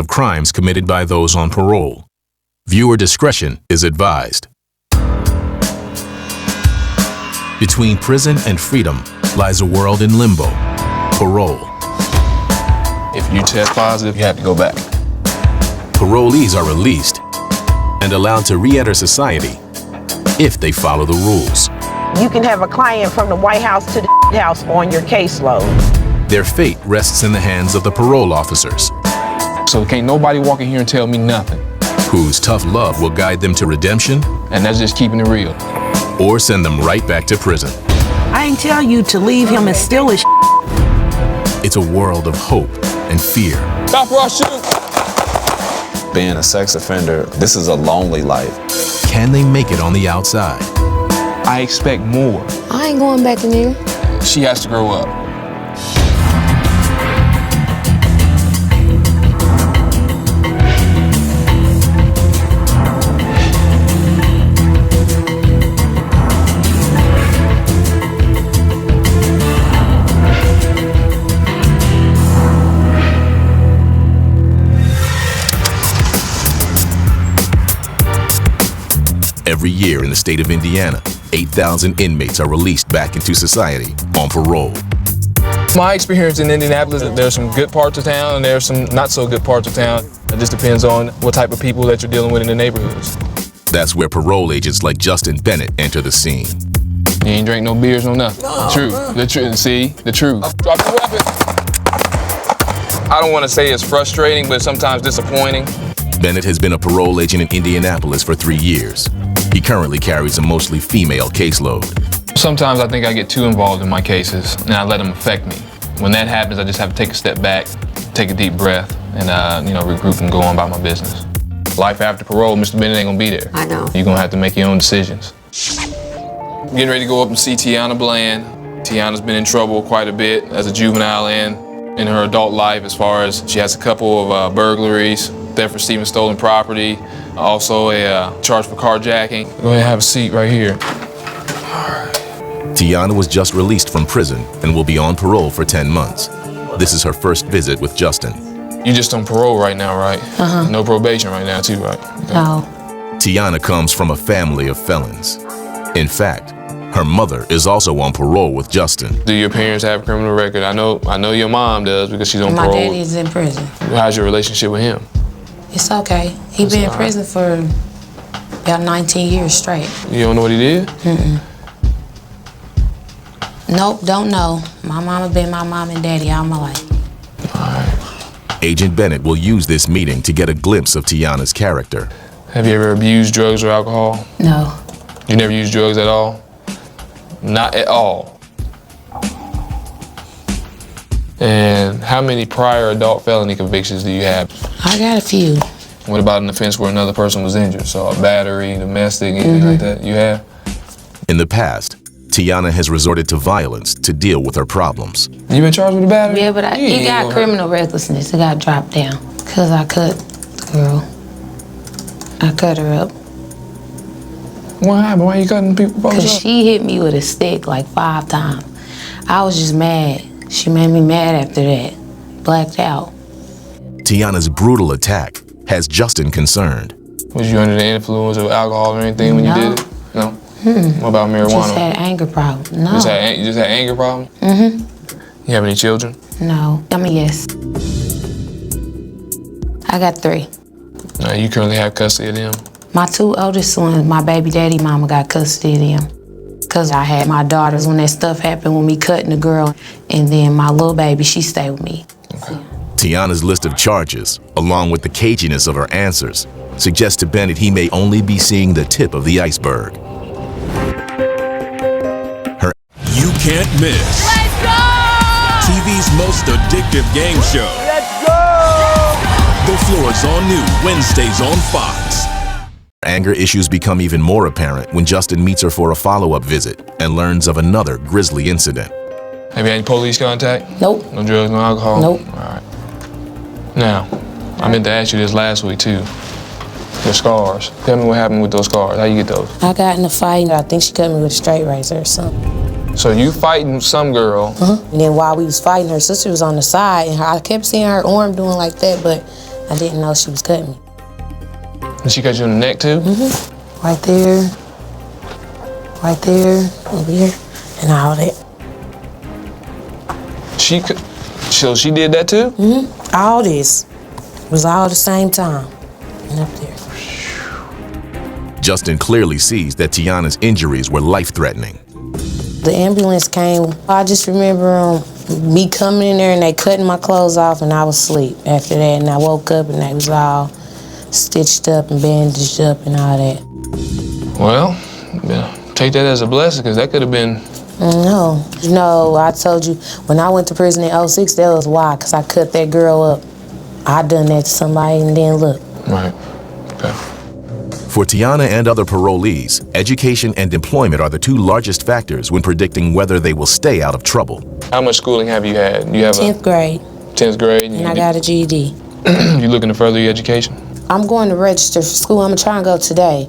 of crimes committed by those on parole. Viewer discretion is advised. Between prison and freedom lies a world in limbo, parole. If you test positive, you have to go back. Parolees are released and allowed to re-enter society if they follow the rules. You can have a client from the White House to the house on your caseload. Their fate rests in the hands of the parole officers, So can't nobody walk in here and tell me nothing. whose tough love will guide them to redemption And that's just keeping it real. or send them right back to prison. I ain't tell you to leave him and steal his It's a world of hope and fear. Stop or I'll shoot. Being a sex offender, this is a lonely life. Can they make it on the outside? I expect more. I ain't going back in there. She has to grow up. Every year in the state of Indiana, 8,000 inmates are released back into society on parole. My experience in Indianapolis, there's some good parts of town and there's some not so good parts of town. It just depends on what type of people that you're dealing with in the neighborhoods. That's where parole agents like Justin Bennett enter the scene. You ain't drink no beers, no nothing. The truth. See? The truth. Drop your weapon. I don't want to say it's frustrating, but sometimes disappointing. Bennett has been a parole agent in Indianapolis for 3 years. He currently carries a mostly female caseload. Sometimes I think I get too involved in my cases and I let them affect me. When that happens, I just have to take a step back, take a deep breath, and regroup and go on about my business. Life after parole, Mr. Bennett ain't gonna be there. I know. You're gonna have to make your own decisions. I'm getting ready to go up and see Tiana Bland. Tiana's been in trouble quite a bit as a juvenile and in her adult life, as far as she has a couple of burglaries, theft, receiving stolen property, also a charge for carjacking. Go ahead and have a seat right here. Tiana was just released from prison and will be on parole for 10 months. This is her first visit with Justin. You just on parole right now, right? No probation right now too, right? No. Tiana comes from a family of felons. In fact, her mother is also on parole with Justin. Do your parents have a criminal record? I know your mom does because she's on My parole. daddy's in prison. How's your relationship with him? It's okay. He been in prison for about 19 years straight. You don't know what he did? Nope, don't know. My mama been my mom and daddy all my life. Agent Bennett will use this meeting to get a glimpse of Tiana's character. Have you ever abused drugs or alcohol? No. You never used drugs at all? Not at all. And how many prior adult felony convictions do you have? I got a few. What about an offense where another person was injured? So a battery, domestic, anything like that you have? In the past, Tiana has resorted to violence to deal with her problems. You been charged with a battery? Yeah, but he got criminal recklessness. It got dropped down. Because I cut the girl. I cut her up. What happened? Why you cutting people up? Because she hit me with a stick like 5 times. I was just mad. She made me mad after that. Blacked out. Tiana's brutal attack has Justin concerned. Was you under the influence of alcohol or anything when you did it? No? What about marijuana? Just had anger problems. No. You just had anger problems? You have any children? No. I mean, yes. I got 3. No, you currently have custody of them? My 2 oldest sons, my baby daddy mama got custody of them. Because I had my daughters when that stuff happened with me cutting the girl. And then my little baby, she stayed with me. Okay. Tiana's list of charges, along with the caginess of her answers, suggests to Bennett he may only be seeing the tip of the iceberg. You can't miss. Let's go! TV's most addictive game show. Let's go! The Floor is all new Wednesdays on Fox. Anger issues become even more apparent when Justin meets her for a follow-up visit and learns of another grisly incident. Have you had any police contact? Nope. No drugs, no alcohol? Nope. All right. Now, I meant to ask you this last week too. Your scars. Tell me what happened with those scars. How you get those? I got in a fight. I think she cut me with a straight razor or something. So you fighting some girl. And then while we was fighting, her sister was on the side, and I kept seeing her arm doing like that, but I didn't know she was cutting me. And she cut you in the neck too? Mm-hmm. Right there, over here, and all that. So she did that too? Mm-hmm. All this was all the same time. And up there. Justin clearly sees that Tiana's injuries were life-threatening. The ambulance came. I just remember me coming in there and they cutting my clothes off and I was asleep after that. And I woke up and they was all stitched up and bandaged up and all that. Well, yeah, take that as a blessing because that could have been... No, I told you, when I went to prison in 2006, that was why, because I cut that girl up. I done that to somebody and then look. Right, okay. For Tiana and other parolees, education and employment are the two largest factors when predicting whether they will stay out of trouble. How much schooling have you had? You have 10th grade. 10th grade? And I got a GED. You looking to further your education? I'm going to register for school. I'm going to try and go today.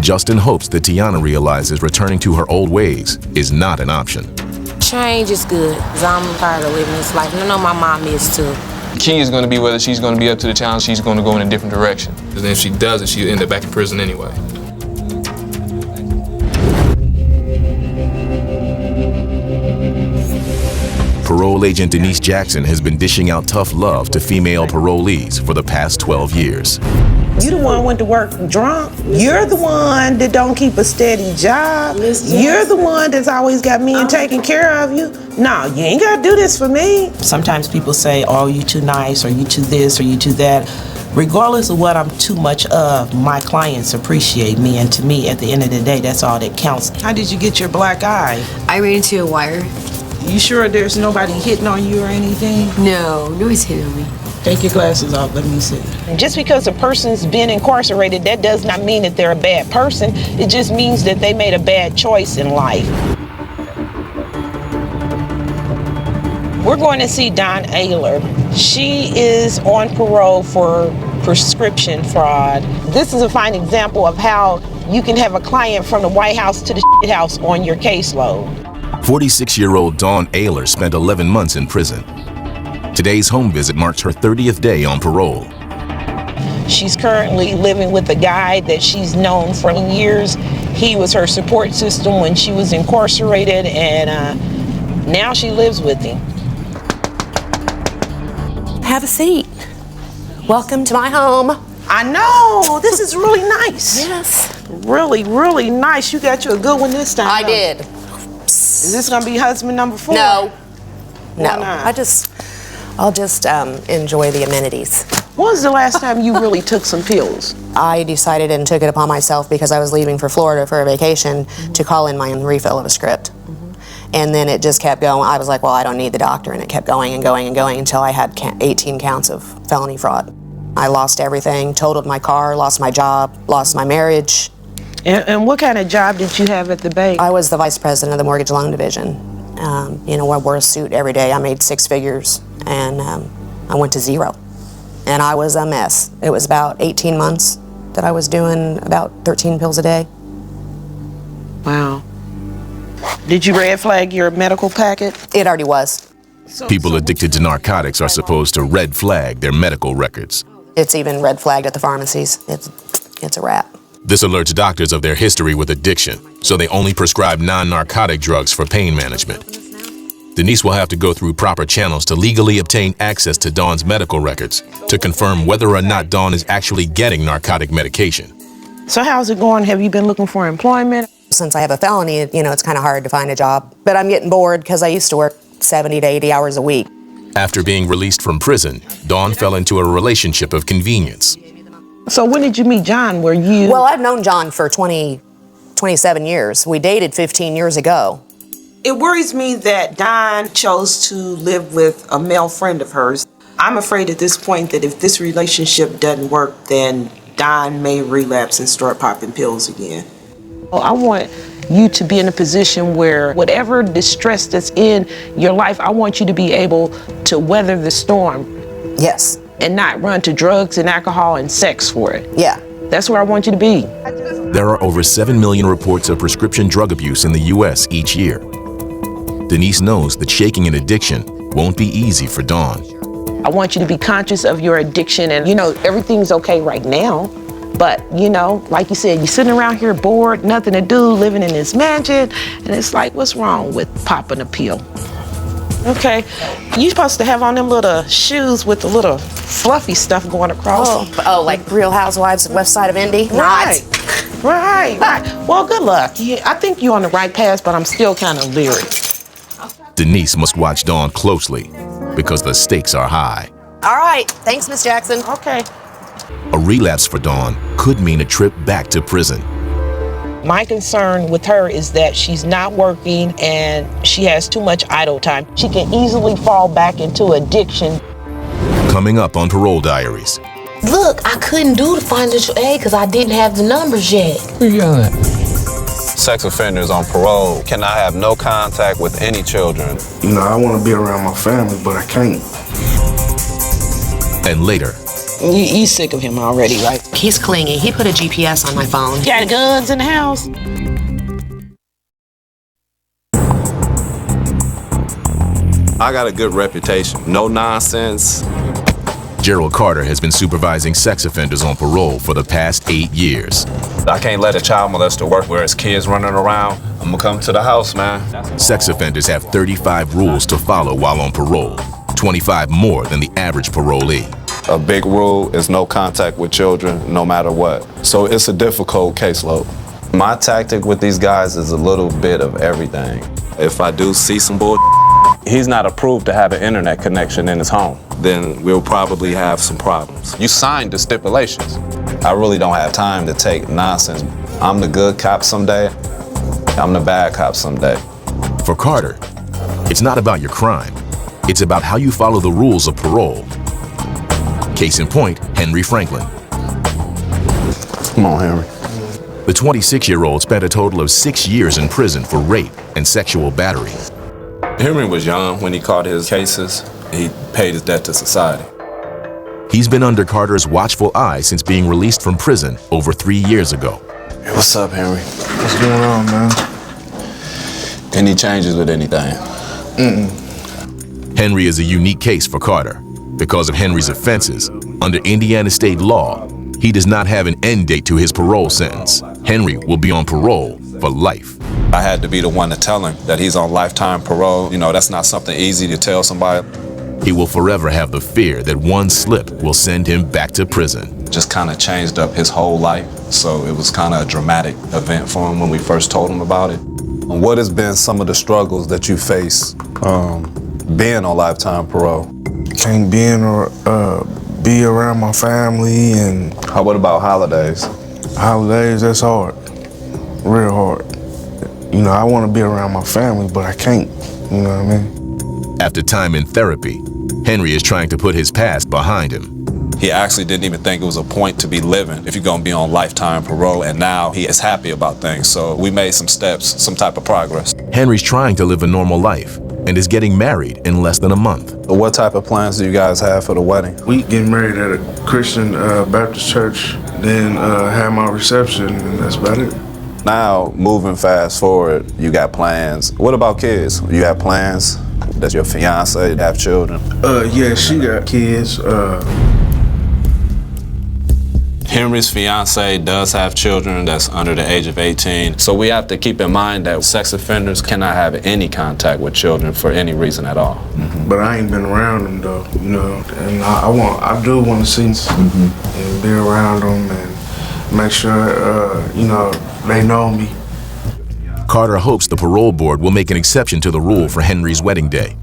Justin hopes that Tiana realizes returning to her old ways is not an option. Change is good, because I'm tired of living this life. And I know my mom is too. The key is going to be whether she's going to be up to the challenge, she's going to go in a different direction. Because then if she doesn't, she'll end up back in prison anyway. Parole agent Denise Jackson has been dishing out tough love to female parolees for the past 12 years. You the one went to work drunk. You're the one that don't keep a steady job. You're the one that's always got men taking care of you. No, you ain't gotta do this for me. Sometimes people say, oh, you too nice, or you too this, or you too that. Regardless of what I'm too much of, my clients appreciate me, and to me, at the end of the day, that's all that counts. How did you get your black eye? I ran into a wire. You sure there's nobody hitting on you or anything? No, nobody's hitting on me. Take your glasses off, let me see. Just because a person's been incarcerated, that does not mean that they're a bad person. It just means that they made a bad choice in life. We're going to see Dawn Ayler. She is on parole for prescription fraud. This is a fine example of how you can have a client from the White House to the house on your caseload. 46-year-old Dawn Ayler spent 11 months in prison. Today's home visit marks her 30th day on parole. She's currently living with a guy that she's known for years. He was her support system when she was incarcerated, and now she lives with him. Have a seat. Welcome to my home. I know, this is really nice. Yes. Really, really nice. You got you a good one this time. I did. Is this gonna be husband number 4? No. No. Why not? I'll just enjoy the amenities. When was the last time you really took some pills? I decided and took it upon myself because I was leaving for Florida for a vacation to call in my refill of a script. And then it just kept going. I was like, well, I don't need the doctor. And it kept going and going and going until I had 18 counts of felony fraud. I lost everything, totaled my car, lost my job, lost my marriage. And what kind of job did you have at the bank? I was the vice president of the mortgage loan division. I wore a suit every day. I made 6 figures, and I went to 0. And I was a mess. It was about 18 months that I was doing about 13 pills a day. Wow. Did you red flag your medical packet? It already was. People addicted to narcotics are supposed to red flag their medical records. It's even red flagged at the pharmacies. It's a wrap. This alerts doctors of their history with addiction, so they only prescribe non-narcotic drugs for pain management. Denise will have to go through proper channels to legally obtain access to Dawn's medical records to confirm whether or not Dawn is actually getting narcotic medication. So how's it going? Have you been looking for employment? Since I have a felony, it's kind of hard to find a job. But I'm getting bored because I used to work 70 to 80 hours a week. After being released from prison, Dawn fell into a relationship of convenience. So when did you meet John? Well, I've known John for 27 years. We dated 15 years ago. It worries me that Dawn chose to live with a male friend of hers. I'm afraid at this point that if this relationship doesn't work, then Dawn may relapse and start popping pills again. I want you to be in a position where whatever distress that's in your life, I want you to be able to weather the storm. Yes. And not run to drugs and alcohol and sex for it. Yeah. That's where I want you to be. There are over 7 million reports of prescription drug abuse in the U.S. each year. Denise knows that shaking an addiction won't be easy for Dawn. I want you to be conscious of your addiction, and everything's okay right now. But like you said, you're sitting around here bored, nothing to do, living in this mansion, and it's like, what's wrong with popping a pill? Okay, you're supposed to have on them little shoes with the little fluffy stuff going across. Oh, like Real Housewives of West Side of Indy? Right. Well, good luck. I think you're on the right path, but I'm still kind of leery. Denise must watch Dawn closely because the stakes are high. All right, thanks, Miss Jackson. Okay. A relapse for Dawn could mean a trip back to prison. My concern with her is that she's not working and she has too much idle time. She can easily fall back into addiction. Coming up on Parole Diaries. Look, I couldn't do the financial aid because I didn't have the numbers yet. Who you yelling at? Sex offenders on parole cannot have no contact with any children. I want to be around my family, but I can't. And later, You sick of him already, right? He's clingy. He put a GPS on my phone. Got guns in the house? I got a good reputation. No nonsense. Gerald Carter has been supervising sex offenders on parole for the past 8 years. I can't let a child molester work where his kids running around. I'm gonna come to the house, man. Sex offenders have 35 rules to follow while on parole, 25 more than the average parolee. A big rule is no contact with children, no matter what. So it's a difficult caseload. My tactic with these guys is a little bit of everything. If I do see some bull, he's not approved to have an internet connection in his home, then we'll probably have some problems. You signed the stipulations. I really don't have time to take nonsense. I'm the good cop someday, I'm the bad cop someday. For Carter, it's not about your crime. It's about how you follow the rules of parole. Case in point, Henry Franklin. Come on, Henry. The 26-year-old spent a total of 6 years in prison for rape and sexual battery. Henry was young when he caught his cases. He paid his debt to society. He's been under Carter's watchful eye since being released from prison over 3 years ago. Hey, what's up, Henry? What's going on, man? Any changes with anything? Henry is a unique case for Carter. Because of Henry's offenses, under Indiana state law, he does not have an end date to his parole sentence. Henry will be on parole for life. I had to be the one to tell him that he's on lifetime parole. That's not something easy to tell somebody. He will forever have the fear that one slip will send him back to prison. Just kind of changed up his whole life. So it was kind of a dramatic event for him when we first told him about it. What has been some of the struggles that you face being on lifetime parole? Can't be in or be around my family, and What about holidays? holidays, that's hard. Real hard. I want to be around my family, but I can't. You know what I mean? After time in therapy, Henry is trying to put his past behind him. He actually didn't even think it was a point to be living if you're gonna be on lifetime parole, and now he is happy about things. So we made some steps, some type of progress. Henry's trying to live a normal life and is getting married in less than a month. What type of plans do you guys have for the wedding? We getting married at a Christian Baptist church, then have my reception, and that's about it. Now, moving fast forward, you got plans. What about kids? You have plans? Does your fiance have children? Yeah, she got kids. Henry's fiance does have children that's under the age of 18. So we have to keep in mind that sex offenders cannot have any contact with children for any reason at all. But I ain't been around them though, and I do want to see them and be around them and make sure, they know me. Carter hopes the parole board will make an exception to the rule for Henry's wedding day.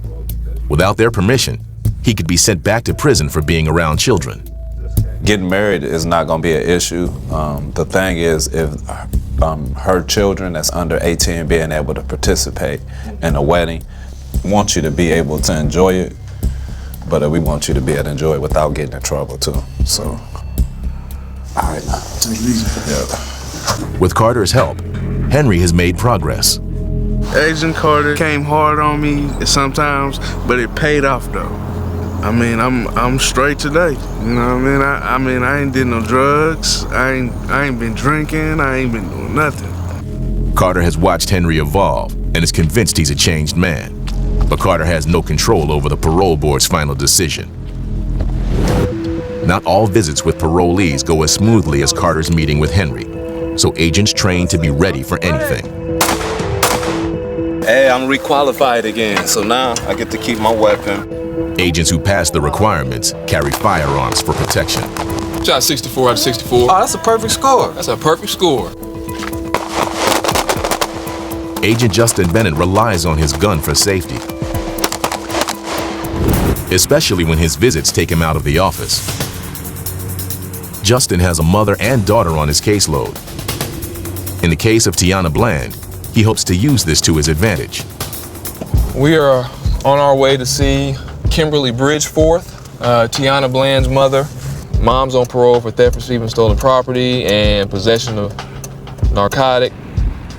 Without their permission, he could be sent back to prison for being around children. Getting married is not going to be an issue. The thing is, if her children that's under 18 being able to participate in a wedding, we want you to be able to enjoy it, but we want you to be able to enjoy it without getting in trouble too. So, all right now. Take it easy. Yeah. With Carter's help, Henry has made progress. Agent Carter came hard on me sometimes, but it paid off though. I'm straight today. You know what I mean? I ain't did no drugs. I ain't been drinking. I ain't been doing nothing. Carter has watched Henry evolve and is convinced he's a changed man. But Carter has no control over the parole board's final decision. Not all visits with parolees go as smoothly as Carter's meeting with Henry, so agents train to be ready for anything. Hey, I'm requalified again, so now I get to keep my weapon. Agents who pass the requirements carry firearms for protection. Shot 64 out of 64. Oh, that's a perfect score. That's a perfect score. Agent Justin Bennett relies on his gun for safety, especially when his visits take him out of the office. Justin has a mother and daughter on his caseload. In the case of Tiana Bland, he hopes to use this to his advantage. We are on our way to see Kimberly Bridgeforth, Tiana Bland's mother. Mom's on parole for theft, receiving stolen property, and possession of narcotic.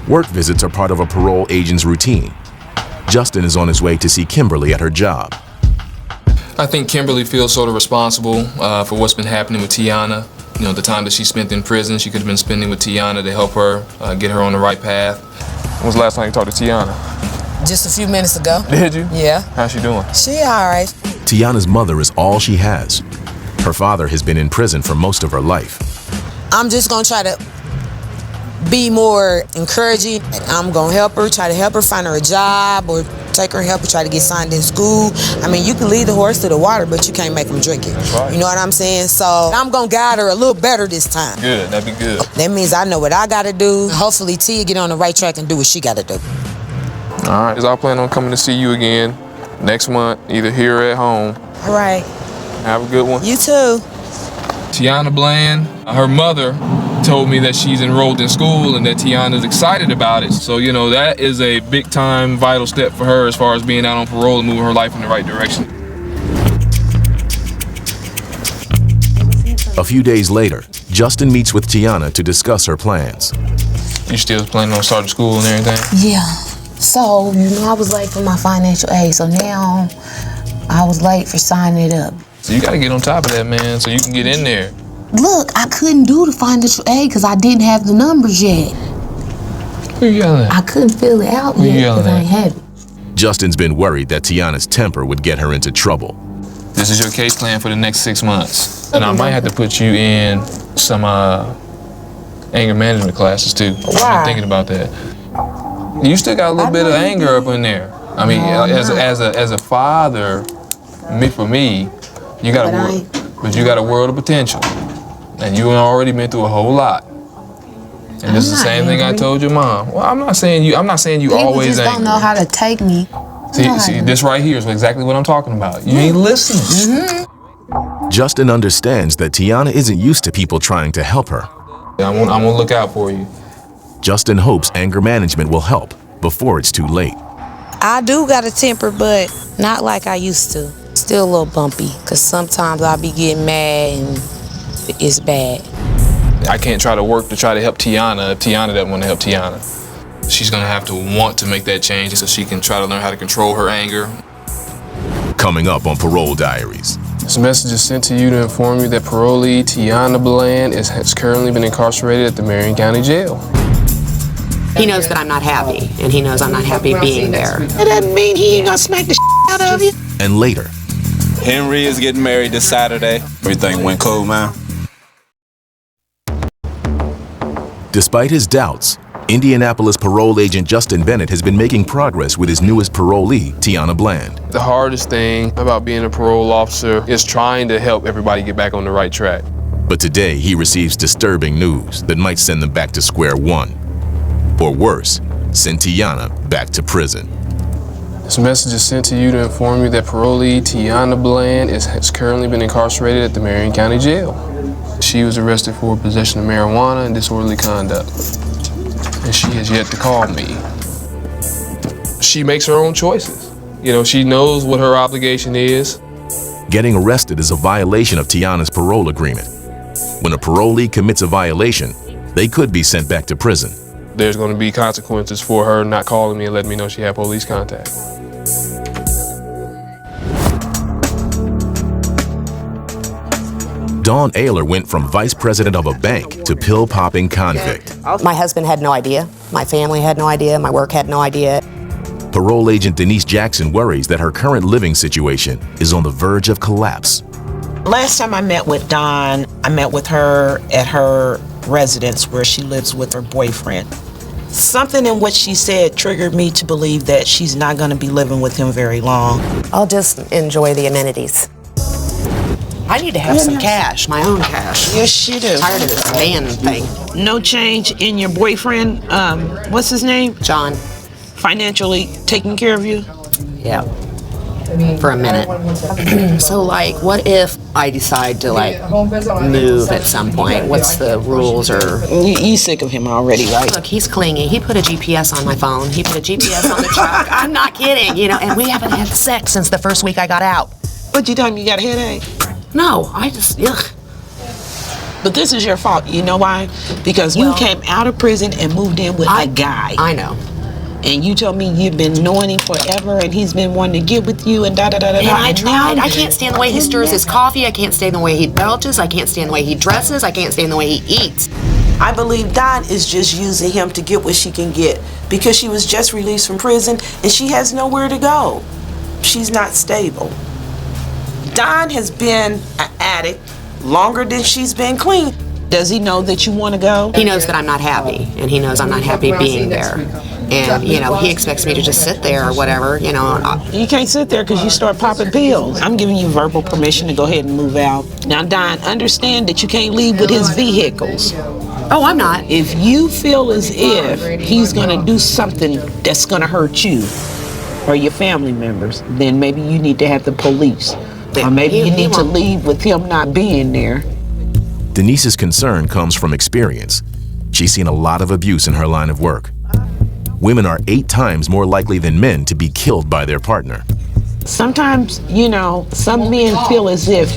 Work visits are part of a parole agent's routine. Justin is on his way to see Kimberly at her job. I think Kimberly feels sort of responsible for what's been happening with Tiana. You know, the time that she spent in prison, she could have been spending with Tiana to help her get her on the right path. When was the last time you talked to Tiana? Just a few minutes ago. Did you? Yeah. How's she doing? She all right. Tiana's mother is all she has. Her father has been in prison for most of her life. I'm just gonna try to be more encouraging. I'm gonna help her, try to help her find her a job, or take her and help her try to get signed in school. I mean, you can lead the horse to the water, but you can't make him drink it. That's right. You know what I'm saying? So I'm gonna guide her a little better this time. Good, that'd be good. That means I know what I gotta do. Hopefully Tia get on the right track and do what she gotta do. All right, I plan on coming to see you again next month, either here or at home. All right. Have a good one. You too. Tiana Bland, her mother told me that she's enrolled in school and that Tiana's excited about it. So, you know, that is a big time, vital step for her as far as being out on parole and moving her life in the right direction. A few days later, Justin meets with Tiana to discuss her plans. You still planning on starting school and everything? Yeah. So, you know, I was late for my financial aid, so now I was late for signing it up. So you gotta get on top of that, man, so you can get in there. Look, I couldn't do the financial aid because I didn't have the numbers yet. Who you yelling at? I couldn't fill it out yet because I ain't had it. Justin's been worried that Tiana's temper would get her into trouble. This is your case plan for the next 6 months. And I might have to put you in some anger management classes too. Why? I've been thinking about that. You still got a little bit of anger up in there. I mean, as a father, for me, you got but you got a world of potential, and you already been through a whole lot. And this is the same thing I told your mom. Well, I'm not saying you People always just angry. don't know how to take me. See, this right here is exactly what I'm talking about. You ain't listening. Justin understands that Tiana isn't used to people trying to help her. I'm gonna look out for you. Justin hopes anger management will help before it's too late. I do got a temper, but not like I used to. Still a little bumpy, because sometimes I'll be getting mad and it's bad. I can't try to work to try to help Tiana if Tiana doesn't want to help Tiana. She's gonna have to want to make that change so she can try to learn how to control her anger. Coming up on Parole Diaries. This message is sent to you to inform you that parolee Tiana Bland has currently been incarcerated at the Marion County Jail. He knows that I'm not happy, and he knows I'm not happy being there. That doesn't mean he ain't gonna smack the out of you. And later, Henry is getting married this Saturday. Everything went cool, man. despite his doubts, Indianapolis parole agent Justin Bennett has been making progress with his newest parolee, Tiana Bland. The hardest thing about being a parole officer is trying to help everybody get back on the right track. But today he receives disturbing news that might send them back to square one. Or worse, send Tiana back to prison. This message is sent to you to inform you that parolee Tiana Bland has currently been incarcerated at the Marion County Jail. She was arrested for possession of marijuana and disorderly conduct. And she has yet to call me. She makes her own choices. You know, she knows what her obligation is. Getting arrested is a violation of Tiana's parole agreement. When a parolee commits a violation, they could be sent back to prison. There's going to be consequences for her not calling me and letting me know she had police contact. Dawn Ayler went from vice president of a bank to pill-popping convict. My husband had no idea. My family had no idea. My work had no idea. Parole agent Denise Jackson worries that her current living situation is on the verge of collapse. Last time I met with Dawn, I met with her at her residence where she lives with her boyfriend. Something in what she said triggered me to believe that she's not going to be living with him very long. I'll just enjoy the amenities. I need to have some cash, my own cash. Yes, you do. Tired of this man thing. No change in your boyfriend, what's his name? John. Financially taking care of you? Yeah. For a minute. So, like, what if I decide to, like, move at some point? What's the rules or... You sick of him already, right? Look, he's clingy. He put a GPS on my phone. He put a GPS on the truck. I'm not kidding, you know, and we haven't had sex since the first week I got out. What, you tell me you got a headache? No, I just, ugh. But this is your fault. You know why? Because you came out of prison and moved in with a guy. I know. And you told me you've been knowing him forever and he's been wanting to get with you and da-da-da-da-da. And I tried. I can't stand the way he stirs his coffee. I can't stand the way he belches. I can't stand the way he dresses. I can't stand the way he eats. I believe Dawn is just using him to get what she can get because she was just released from prison and she has nowhere to go. She's not stable. Dawn has been an addict longer than she's been clean. Does he know that you want to go? He knows that I'm not happy, and he knows I'm not happy being there. And, you know, he expects me to just sit there or whatever, you know. You can't sit there because you start popping pills. I'm giving you verbal permission to go ahead and move out. Now, Dawn, understand that you can't leave with his vehicles. Oh, I'm not. If you feel as if he's going to do something that's going to hurt you or your family members, then maybe you need to have the police. Or maybe you need to leave with him not being there. Denise's concern comes from experience. She's seen a lot of abuse in her line of work. Women are 8 times more likely than men to be killed by their partner. Sometimes, you know, some men feel as if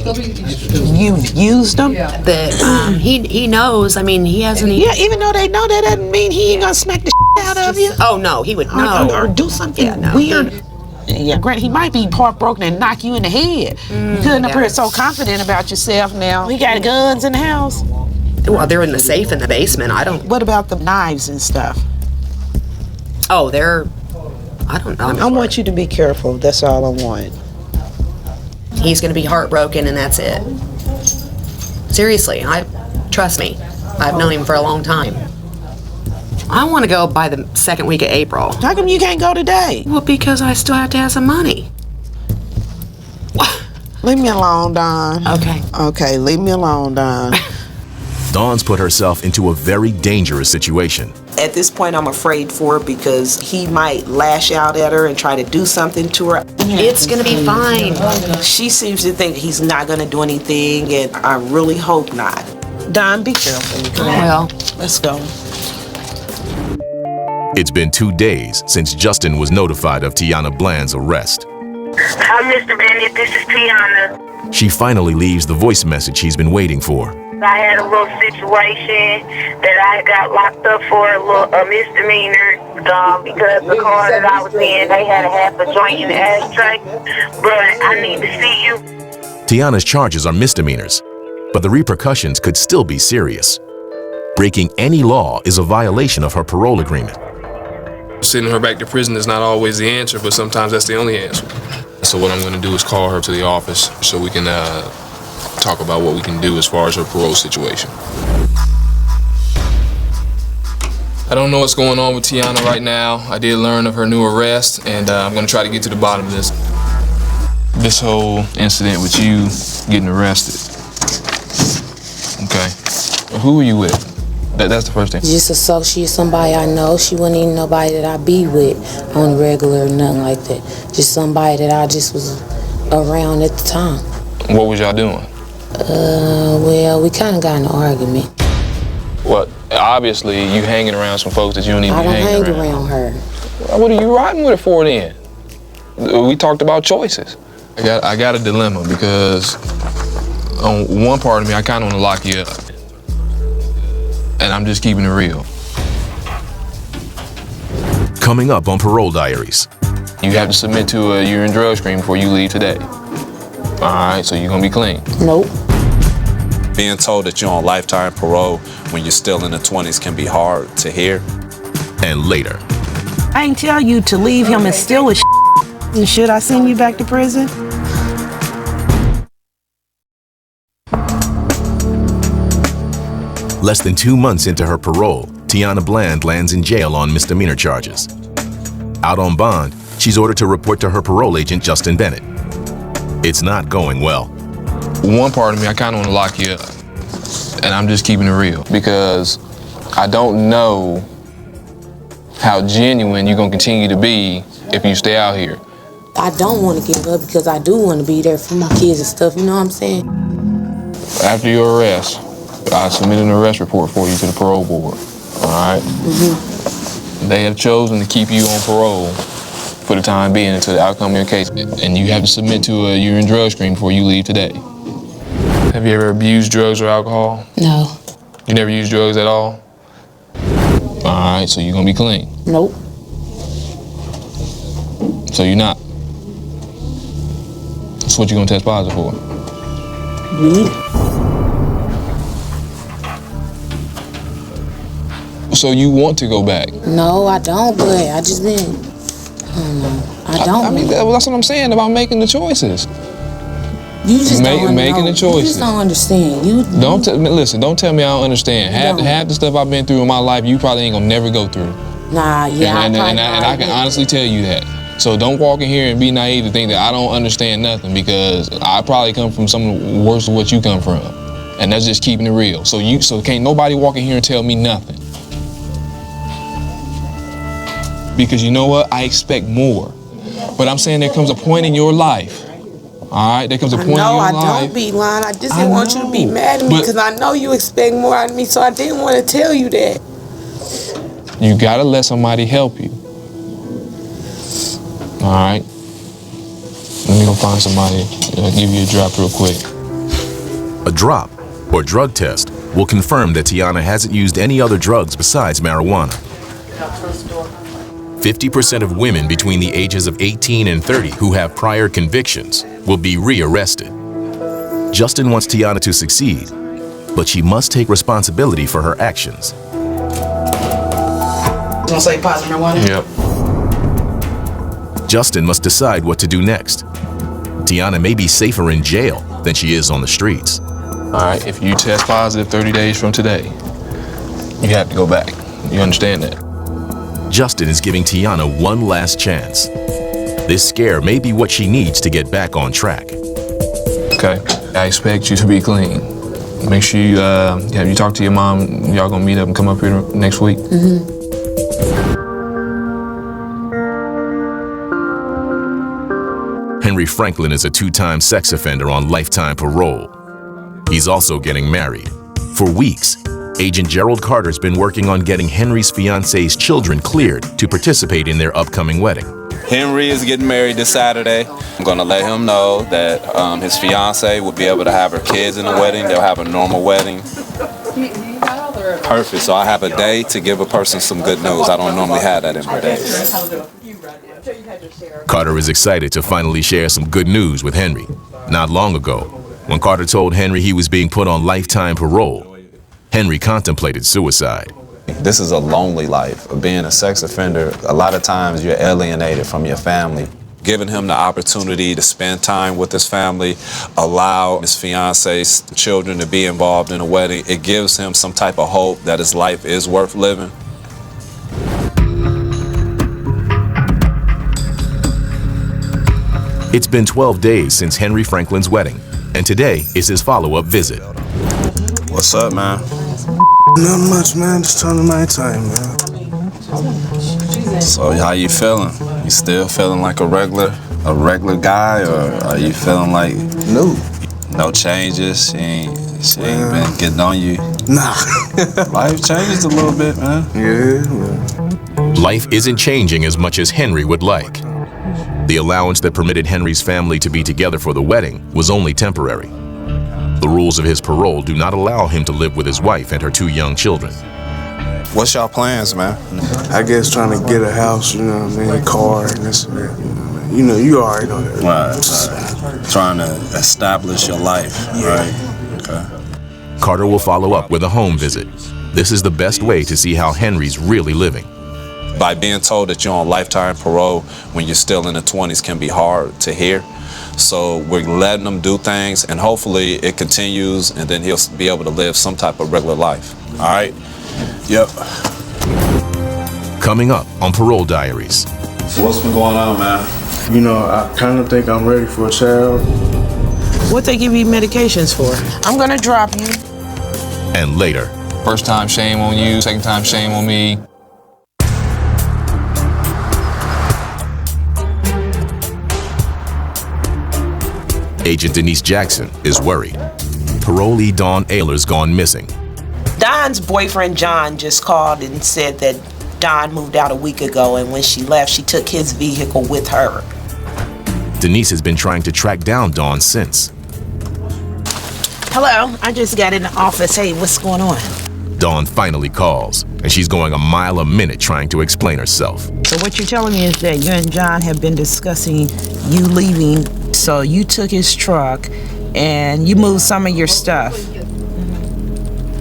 you've used them. That he knows. I mean, he hasn't. Yeah, even though they know, that doesn't mean he ain't gonna smack the out of you. Oh no, he would no. Or do something weird. Yeah, granted, he might be heartbroken and knock you in the head. You couldn't appear so confident about yourself now. We got guns in the house. Well, they're in the safe in the basement. I don't. What about the knives and stuff? Oh, I don't know. I want you to be careful. That's all I want. He's gonna be heartbroken, and that's it. Seriously, trust me. I've known him for a long time. I want to go by the second week of April. How come you can't go today? Well, because I still have to have some money. Leave me alone, Dawn. Okay. Okay, leave me alone, Dawn. Dawn's put herself into a very dangerous situation. At this point, I'm afraid for her because he might lash out at her and try to do something to her. It's gonna be fine. She seems to think he's not gonna do anything, and I really hope not. Dawn, be careful. Come on. Well, let's go. It's been 2 days since Justin was notified of Tiana Bland's arrest. Hi, Mr. Bennett. This is Tiana. She finally leaves the voice message he's been waiting for. I had a little situation that I got locked up for a misdemeanor because the car that I was in, they had a half a joint in the ashtray. But I need to see you. Tiana's charges are misdemeanors, but the repercussions could still be serious. Breaking any law is a violation of her parole agreement. Sending her back to prison is not always the answer, but sometimes that's the only answer. So what I'm going to do is call her to the office so we can talk about what we can do as far as her parole situation. I don't know what's going on with Tiana right now. I did learn of her new arrest, and I'm going to try to get to the bottom of this. This whole incident with you getting arrested. Okay. Who are you with? That's the first thing. Just associate somebody I know. She wasn't even nobody that I be with on the regular or nothing like that. Just somebody that I just was around at the time. What was y'all doing? Well, we kind of got in an argument. What? Obviously, you hanging around some folks that you don't even I don't hang around her. What are you riding with her for then? We talked about choices. I got a dilemma because on one part of me, I kind of want to lock you up. And I'm just keeping it real. Coming up on Parole Diaries. You have to submit to a urine drug screen before you leave today. All right, so you're gonna be clean. Nope. Being told that you're on lifetime parole when you're still in the 20s can be hard to hear. And later. I ain't tell you to leave him and steal his shit. Should I send you back to prison? Less than 2 months into her parole, Tiana Bland lands in jail on misdemeanor charges. Out on bond, she's ordered to report to her parole agent, Justin Bennett. It's not going well. One part of me, I kind of want to lock you up. And I'm just keeping it real because I don't know how genuine you're going to continue to be if you stay out here. I don't want to give up because I do want to be there for my kids and stuff, you know what I'm saying? After your arrest, I submitted an arrest report for you to the parole board, all right? They have chosen to keep you on parole for the time being until the outcome of your case. And you have to submit to a urine drug screen before you leave today. Have you ever abused drugs or alcohol? No. You never used drugs at all? All right, so you're gonna be clean. Nope. So you're not. That's what you're gonna test positive for. Weed. So you want to go back? No, I don't, but I just been, I don't know. I don't. I mean, that's what I'm saying about making the choices. You just don't making the choices. You just don't understand. Listen, don't tell me I don't understand. Half the stuff I've been through in my life, you probably ain't gonna never go through. Nah, yeah. And I can honestly tell you that. So don't walk in here and be naive to think that I don't understand nothing because I probably come from some worse than what you come from. And that's just keeping it real. So can't nobody walk in here and tell me nothing. Because you know what? I expect more. But I'm saying there comes a point in your life. All right, there comes a point in your life. No, I don't be lying. I just didn't want you to be mad at me because I know you expect more out of me, so I didn't want to tell you that. You gotta let somebody help you. All right. Let me go find somebody. Give you a drop real quick. A drop, or drug test, will confirm that Tiana hasn't used any other drugs besides marijuana. 50% of women between the ages of 18 and 30 who have prior convictions will be rearrested. Justin wants Tiana to succeed, but she must take responsibility for her actions. You want to say positive marijuana? Yep. Justin must decide what to do next. Tiana may be safer in jail than she is on the streets. All right, if you test positive 30 days from today, you have to go back. You understand that? Justin is giving Tiana one last chance. This scare may be what she needs to get back on track. Okay, I expect you to be clean. Make sure you talk to your mom. Y'all gonna meet up and come up here next week? Henry Franklin is a 2-time sex offender on lifetime parole. He's also getting married. For weeks, Agent Gerald Carter's been working on getting Henry's fiance's children cleared to participate in their upcoming wedding. Henry is getting married this Saturday. I'm gonna let him know that his fiance will be able to have her kids in the wedding. They'll have a normal wedding. Perfect, so I have a day to give a person some good news. I don't normally have that in my days. Carter is excited to finally share some good news with Henry. Not long ago, when Carter told Henry he was being put on lifetime parole, Henry contemplated suicide. This is a lonely life. Being a sex offender, a lot of times you're alienated from your family. Giving him the opportunity to spend time with his family, allow his fiance's children to be involved in a wedding, it gives him some type of hope that his life is worth living. It's been 12 days since Henry Franklin's wedding, and today is his follow-up visit. What's up, man? Not much, man. Just turning my time, man. So how you feeling? You still feeling like a regular guy, or are you feeling like no changes? She ain't been getting on you. Nah. Life changes a little bit, man. Yeah. Life isn't changing as much as Henry would like. The allowance that permitted Henry's family to be together for the wedding was only temporary. The rules of his parole do not allow him to live with his wife and her 2 young children. What's y'all plans, man? I guess trying to get a house, you know what I mean, car and this and that. You already know that. Right. Trying to establish your life, right? Okay. Carter will follow up with a home visit. This is the best way to see how Henry's really living. By being told that you're on lifetime parole when you're still in the 20s can be hard to hear. So we're letting him do things, and hopefully it continues, and then he'll be able to live some type of regular life. All right? Yep. Coming up on Parole Diaries. So what's been going on, man? You know, I kind of think I'm ready for a child. What they give you medications for? I'm gonna drop you. And later. First time, shame on you. Second time, shame on me. Agent Denise Jackson is worried. Parolee Dawn Ayler's gone missing. Don's boyfriend John just called and said that Dawn moved out a week ago, and when she left, she took his vehicle with her. Denise has been trying to track down Dawn since. Hello, I just got in the office. Hey, what's going on? Dawn finally calls, and she's going a mile a minute trying to explain herself. So what you're telling me is that you and John have been discussing you leaving, so you took his truck and you moved some of your stuff.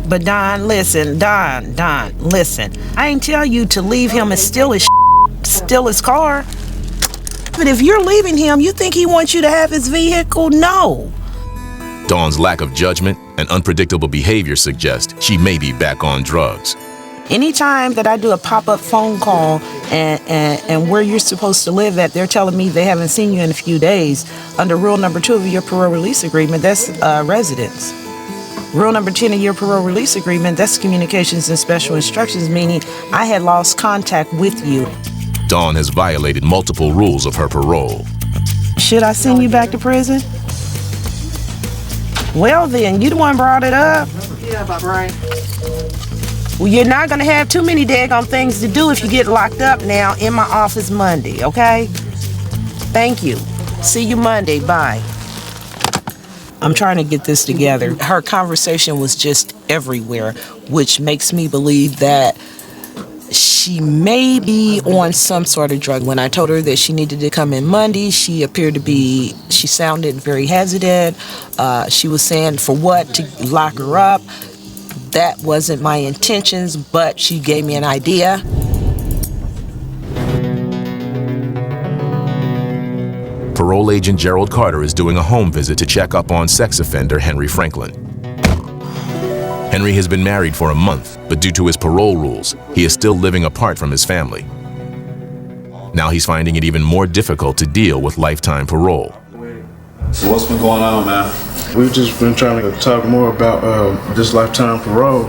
But Don, listen, Don, listen. I ain't tell you to leave him and steal his car. But if you're leaving him, you think he wants you to have his vehicle? No. Dawn's lack of judgment and unpredictable behavior suggest she may be back on drugs. Anytime that I do a pop-up phone call and where you're supposed to live at, they're telling me they haven't seen you in a few days. Under rule number 2 of your parole release agreement, that's residence. Rule number 10 of your parole release agreement, that's communications and special instructions, meaning I had lost contact with you. Dawn has violated multiple rules of her parole. Should I send you back to prison? Well then, you the one brought it up. Yeah, Bob, right. Well, you're not gonna have too many daggone things to do if you get locked up now in my office Monday, okay? Thank you. See you Monday, bye. I'm trying to get this together. Her conversation was just everywhere, which makes me believe that she may be on some sort of drug. When I told her that she needed to come in Monday, she sounded very hesitant. She was saying for what, to lock her up. That wasn't my intentions, but she gave me an idea. Parole agent Gerald Carter is doing a home visit to check up on sex offender Henry Franklin. Henry has been married for a month, but due to his parole rules, he is still living apart from his family. Now he's finding it even more difficult to deal with lifetime parole. So what's been going on, man? We've just been trying to talk more about this lifetime parole.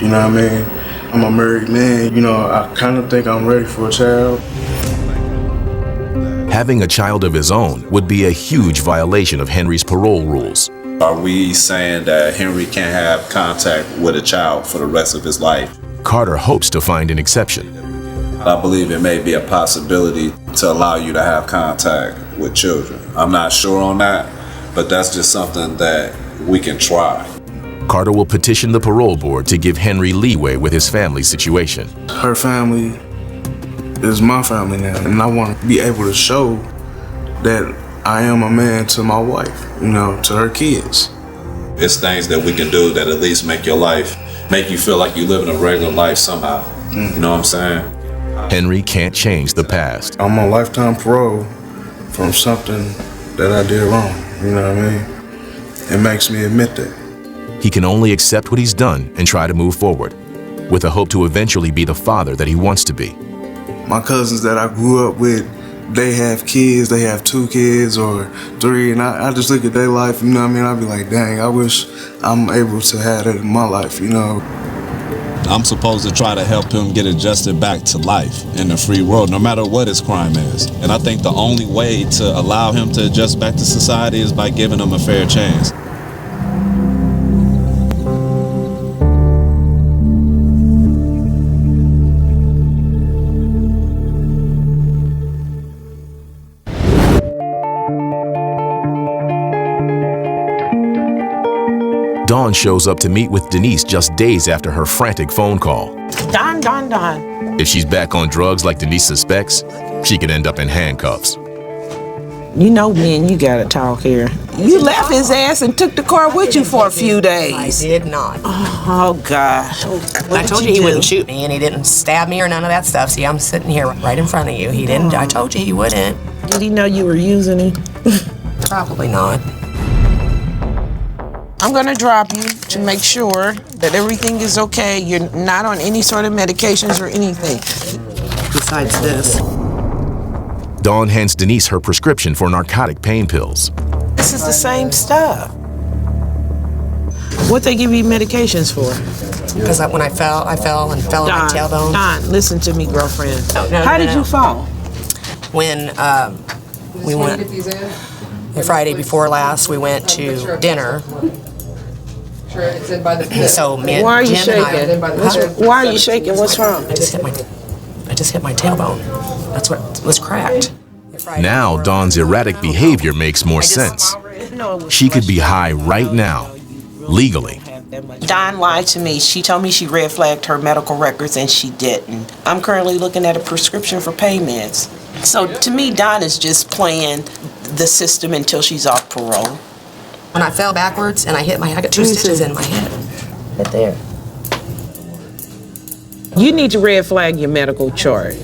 You know what I mean? I'm a married man. You know, I kind of think I'm ready for a child. Having a child of his own would be a huge violation of Henry's parole rules. Are we saying that Henry can't have contact with a child for the rest of his life? Carter hopes to find an exception. I believe it may be a possibility to allow you to have contact with children. I'm not sure on that, but that's just something that we can try. Carter will petition the parole board to give Henry leeway with his family situation. Her family is my family now, and I want to be able to show that I am a man to my wife, you know, to her kids. It's things that we can do that at least make your life, make you feel like you're living a regular life somehow. You know what I'm saying? Henry can't change the past. I'm on lifetime parole from something that I did wrong, you know what I mean? It makes me admit that. He can only accept what he's done and try to move forward, with a hope to eventually be the father that he wants to be. My cousins that I grew up with, they have kids, they have 2 kids or 3, and I just look at their life, you know what I mean? I'd be like, dang, I wish I'm able to have that in my life, you know? I'm supposed to try to help him get adjusted back to life in the free world, no matter what his crime is. And I think the only way to allow him to adjust back to society is by giving him a fair chance. Dawn shows up to meet with Denise just days after her frantic phone call. Don. If she's back on drugs like Denise suspects, she could end up in handcuffs. You know, man, you gotta talk here. You left his ass and took the car with you for a few days. I did not. Oh, God. I told you he wouldn't shoot me, and he didn't stab me or none of that stuff. See, I'm sitting here right in front of you. He didn't. I told you he wouldn't. Did he know you were using him? Probably not. I'm gonna drop you to make sure that everything is okay. You're not on any sort of medications or anything. Besides this. Dawn hands Denise her prescription for narcotic pain pills. This is the same stuff. What they give you medications for? Because when I fell on my tailbone. Don, listen to me, girlfriend. How did you fall? When we went, the Friday before last, we went to dinner. So me and Why are you Jim shaking? Why are you shaking? What's wrong? I just hit my tailbone. That's what was cracked. Now Dawn's erratic behavior makes more sense. She could be high right now, legally. Dawn lied to me. She told me she red flagged her medical records and she didn't. I'm currently looking at a prescription for pain meds. So to me, Dawn is just playing the system until she's off parole. When I fell backwards and I got 2 stitches in my head. Right there. You need to red flag your medical chart.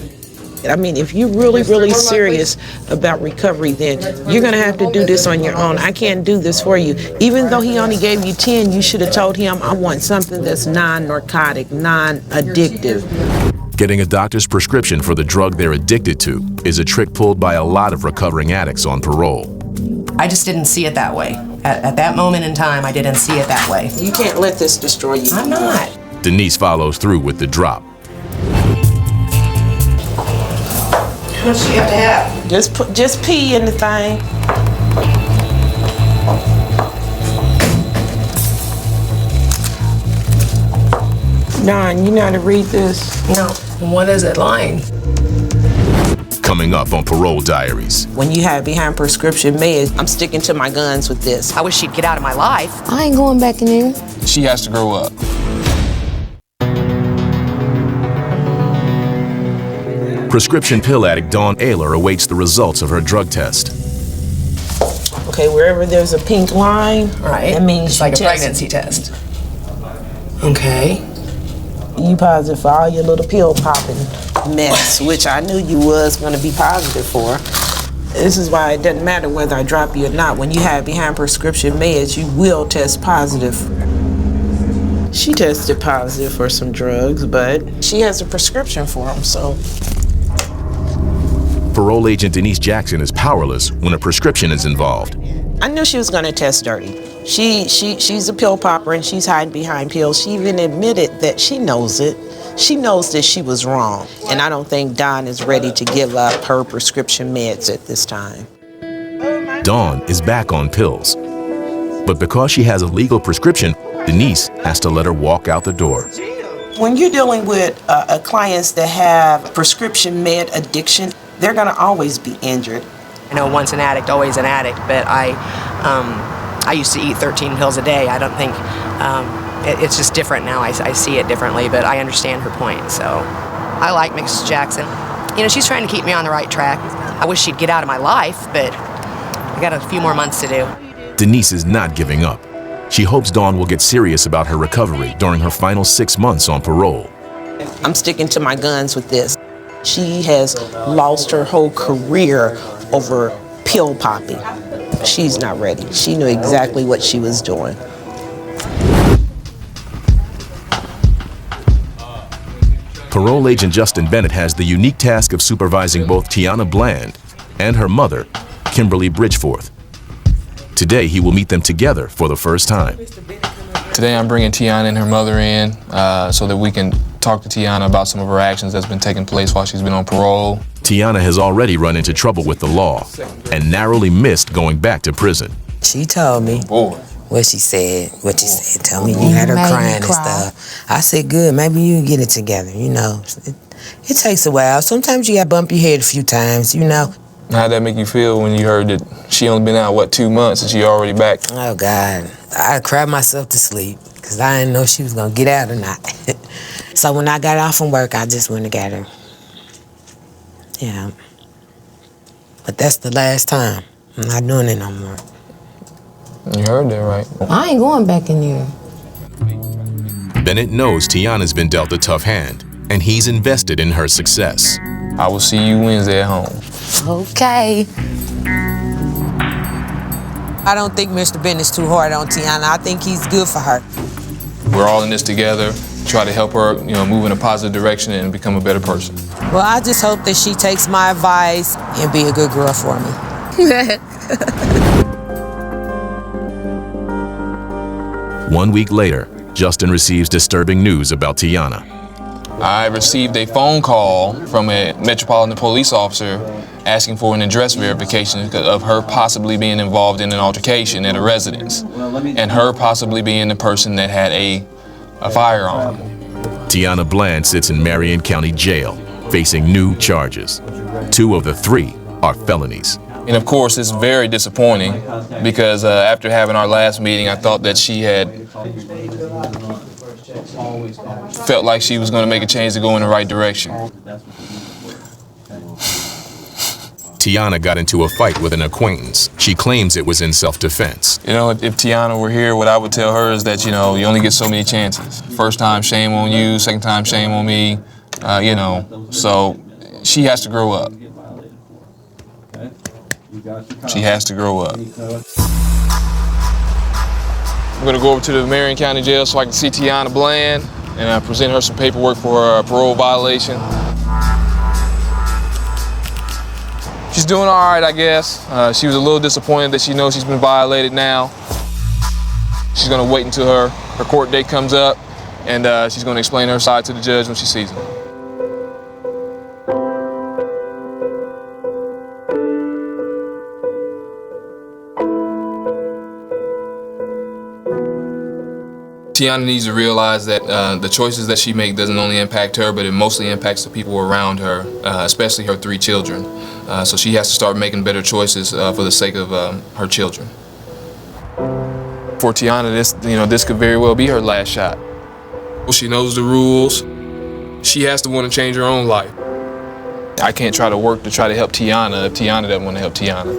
I mean, if you're really, really serious about recovery, then you're gonna have to do this on your own. I can't do this for you. Even though he only gave you 10, you should have told him, I want something that's non-narcotic, non-addictive. Getting a doctor's prescription for the drug they're addicted to is a trick pulled by a lot of recovering addicts on parole. I just didn't see it that way. At that moment in time, I didn't see it that way. You can't let this destroy you. I'm not. Denise follows through with the drop. How much do you have to have? Just pee in the thing. Don, you know how to read this? No. What is it lying? Coming up on Parole Diaries. When you have behind prescription meds, I'm sticking to my guns with this. I wish she'd get out of my life. I ain't going back in there. She has to grow up. Prescription pill addict Dawn Ayler awaits the results of her drug test. Okay, wherever there's a pink line, right, that means it's like a pregnancy test. Okay. You positive for all your little pill popping mess, which I knew you was going to be positive for. This is why it doesn't matter whether I drop you or not. When you have behind prescription meds, you will test positive. She tested positive for some drugs, but she has a prescription for them, so. Parole agent Denise Jackson is powerless when a prescription is involved. I knew she was going to test dirty. She's a pill popper and she's hiding behind pills. She even admitted that she knows it. She knows that she was wrong. And I don't think Dawn is ready to give up her prescription meds at this time. Dawn is back on pills. But because she has a legal prescription, Denise has to let her walk out the door. When you're dealing with clients that have prescription med addiction, they're going to always be injured. I know once an addict, always an addict, but I used to eat 13 pills a day. I don't think, it's just different now. I see it differently, but I understand her point. So I like Miss Jackson. You know, she's trying to keep me on the right track. I wish she'd get out of my life, but I got a few more months to do. Denise is not giving up. She hopes Dawn will get serious about her recovery during her final 6 months on parole. I'm sticking to my guns with this. She has lost her whole career over pill popping. She's not ready. She knew exactly what she was doing. Parole agent Justin Bennett has the unique task of supervising both Tiana Bland and her mother, Kimberly Bridgeforth. Today, he will meet them together for the first time. Today I'm bringing Tiana and her mother in so that we can talk to Tiana about some of her actions that's been taking place while she's been on parole. Tiana has already run into trouble with the law and narrowly missed going back to prison. She told me what she said. Tell me you had her crying and stuff. I said, good, maybe you can get it together, you know. It takes a while. Sometimes you got to bump your head a few times, you know. How'd that make you feel when you heard that she only been out, 2 months and she already back? Oh, God. I cried myself to sleep because I didn't know if she was going to get out or not. So when I got off from work, I just went and got her. Yeah. But that's the last time. I'm not doing it no more. You heard that right. I ain't going back in there. Bennett knows Tiana's been dealt a tough hand, and he's invested in her success. I will see you Wednesday at home. Okay. I don't think Mr. Bennett's too hard on Tiana. I think he's good for her. We're all in this together. Try to help her, move in a positive direction and become a better person. Well, I just hope that she takes my advice and be a good girl for me. 1 week later, Justin receives disturbing news about Tiana. I received a phone call from a Metropolitan Police officer asking for an address verification of her possibly being involved in an altercation at a residence and her possibly being the person that had a firearm. Tiana Bland sits in Marion County Jail, facing new charges. 2 of the 3 are felonies. And of course, it's very disappointing because after having our last meeting, I thought that she had felt like she was going to make a change to go in the right direction. Tiana got into a fight with an acquaintance. She claims it was in self-defense. If Tiana were here, what I would tell her is that, you only get so many chances. First time, shame on you. Second time, shame on me. So she has to grow up. She has to grow up. I'm going to go over to the Marion County Jail so I can see Tiana Bland and present her some paperwork for a parole violation. She's doing all right, I guess. She was a little disappointed that she knows she's been violated now. She's going to wait until her court date comes up, and she's going to explain her side to the judge when she sees him. Tiana needs to realize that the choices that she makes doesn't only impact her, but it mostly impacts the people around her, especially her 3 children. So she has to start making better choices for the sake of her children. For Tiana, this could very well be her last shot. She knows the rules. She has to want to change her own life. I can't try to work to try to help Tiana if Tiana doesn't want to help Tiana.